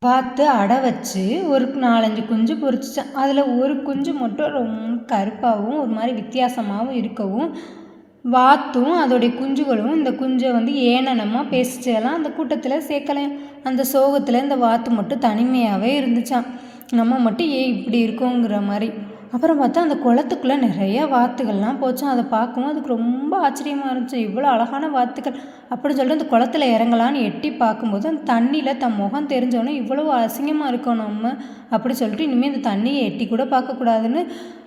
பார்த்து அடை வச்சு ஒரு 4-5 குஞ்சு பொரிச்சிச்சான். அதில் ஒரு குஞ்சு மட்டும் ரொம்ப கருப்பாகவும் ஒரு மாதிரி வித்தியாசமாகவும் இருக்கவும் வாத்தும் அதோடைய குஞ்சுகளும் இந்த குஞ்சை ஏளனமாக பேசிச்செல்லாம் அந்த கூட்டத்தில் சேர்க்கலையாம். அந்த சோகத்தில் இந்த வாத்து மட்டும் தனிமையாகவே இருந்துச்சான். நம்ம மட்டும் ஏன் இப்படி இருக்கோங்கிற மாதிரி. அப்புறம் பார்த்தா அந்த குளத்துக்குள்ளே நிறைய வாத்துகள்லாம் போச்சான். அதை பார்க்கவும் அதுக்கு ரொம்ப ஆச்சரியமாக இருந்துச்சு. இவ்வளோ அழகான வாத்துக்கள் அப்படின்னு சொல்லிட்டு அந்த குளத்துல இறங்கலான்னு எட்டி பார்க்கும்போது அந்த தண்ணியில் தன் முகம் தெரிஞ்சவொடனே இவ்வளோ அசிங்கமாக இருக்கோம் நம்ம அப்படி சொல்லிட்டு இனிமேல் இந்த தண்ணியை எட்டி கூட பார்க்கக்கூடாதுன்னு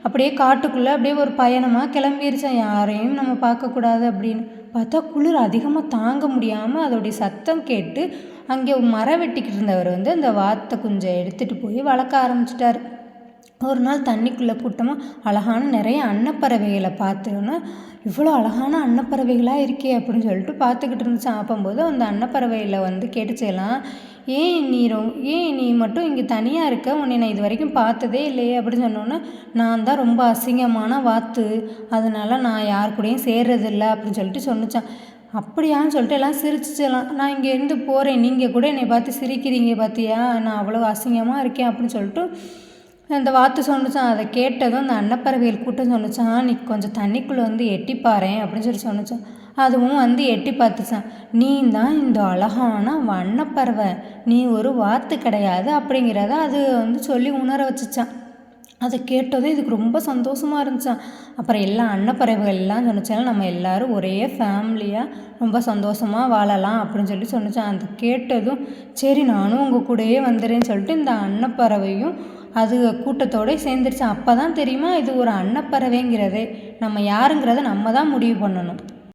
அப்படியே காட்டுக்குள்ளே அப்படியே ஒரு பயணமாக கிளம்பிருச்சான். யாரையும் நம்ம பார்க்கக்கூடாது அப்படின்னு பார்த்தா குளிர் அதிகமாக தாங்க முடியாமல் அதோடைய சத்தம் கேட்டு அங்கே மரம் வெட்டிக்கிட்டு இருந்தவர் அந்த வாத்தை குஞ்சை எடுத்துகிட்டு போய் வளர்க்க ஆரம்பிச்சிட்டார். ஒரு நாள் தண்ணிக்குள்ளே கூட்டமாக அழகான நிறைய அன்னப்பறவைகளை பார்த்தோன்னா இவ்வளோ அழகான அன்னப்பறவைகளாக இருக்கே அப்படின்னு சொல்லிட்டு பார்த்துக்கிட்டு இருந்துச்சு. அப்போது அந்த அன்னப்பறவையில் கேட்டுச்செல்லாம், ஏன் நீ மட்டும் இங்கே தனியாக இருக்க, உன்னை நான் இது வரைக்கும் பார்த்ததே இல்லையே அப்படின்னு சொன்னோன்னே, நான் தான் ரொம்ப அசிங்கமான வாத்து, அதனால் நான் யார் கூடயும் சேர்றதில்லை அப்படின்னு சொல்லிட்டு சொன்னிச்சான். அப்படியான்னு சொல்லிட்டு எல்லாம் சிரிச்சிச்சலாம். நான் இங்கேருந்து போகிறேன், நீங்கள் கூட என்னை பார்த்து சிரிக்கிறீங்க பார்த்தியா, நான் அவ்வளோ அசிங்கமாக இருக்கேன் அப்படின்னு சொல்லிட்டு அந்த வாத்து சொன்னிச்சான். அதை கேட்டதும் அந்த அன்னப்பறவைகள் கூட்டம் சொன்னிச்சான், நீ கொஞ்சம் தண்ணிக்குள்ளே எட்டி பாரேன் அப்படின்னு சொல்லி சொன்னிச்சான். அதுவும் எட்டி பார்த்துச்சான். நீ தான் இந்த அழகான அன்னப்பறவை, நீ ஒரு வாத்து கிடையாது அப்படிங்கிறத அது சொல்லி உணர வச்சுச்சான். அதை கேட்டதும் இதுக்கு ரொம்ப சந்தோஷமாக இருந்துச்சான். அப்புறம் எல்லா அன்னப்பறவைகள் எல்லாம் சொன்னிச்சாலும் நம்ம எல்லோரும் ஒரே ஃபேமிலியாக ரொம்ப சந்தோஷமாக வாழலாம் அப்படின்னு சொல்லி சொன்னிச்சான். அது கேட்டதும் சரி நானும் உங்கள் கூடயே வந்துடுறேன்னு சொல்லிட்டு இந்த அன்னப்பறவையும் அது கூட்டத்தோடு சேர்ந்துருச்சு. அப்போ தான் தெரியுமா இது ஒரு அன்னப்பறவைங்கிறதே. நம்ம யாருங்கிறத நம்ம தான் முடிவு பண்ணணும்.